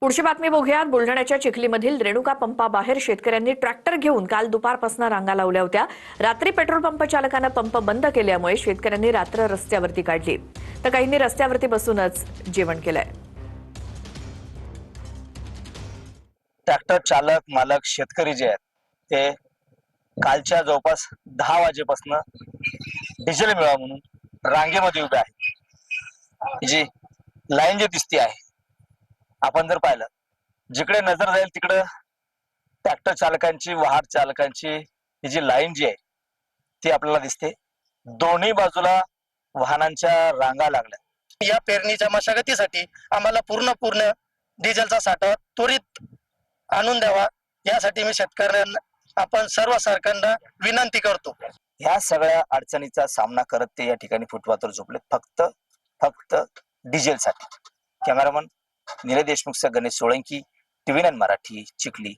पुढची बातमी बघूयात. बुलढाण्याच्या चिखलीमधील रेणुका पंपाबाहेर शेतकऱ्यांनी ट्रॅक्टर घेऊन काल दुपारपासून रांगा लावल्या होत्या. रात्री पेट्रोल पंप चालकानं पंप बंद केल्यामुळे शेतकऱ्यांनी रात्र रस्त्यावरती काढली, तर काहींनी रस्त्यावरती बसूनच जेवण केलंय. ट्रॅक्टर चालक मालक शेतकरी जे आहेत ते कालच्या जवळपास 10 वाजेपासून डिझेल मिळावं म्हणून रांगेमध्ये उभे आहेत. जी लाईन जी दिसते आहे, आपण जर पाहिलं जिकडे नजर जाईल तिकडं ट्रॅक्टर चालकांची वाहन चालकांची ही जी लाईन जी आहे ती आपल्याला दिसते. दोन्ही बाजूला वाहनांच्या रांगा लागल्या. या पेरणीच्या मशागतीसाठी आम्हाला पूर्ण डिझेलचा साठा त्वरित आणून द्यावा, यासाठी मी शेतकऱ्यांना आपण सर्व सरकारला विनंती करतो. ह्या सगळ्या अडचणीचा सामना करत ते या ठिकाणी फुटपाथवर झोपले, फक्त डिझेलसाठी. कॅमेरामन निलेश देशमुखसह गणेश सोळंकी, TV9 मराठी, चिखली.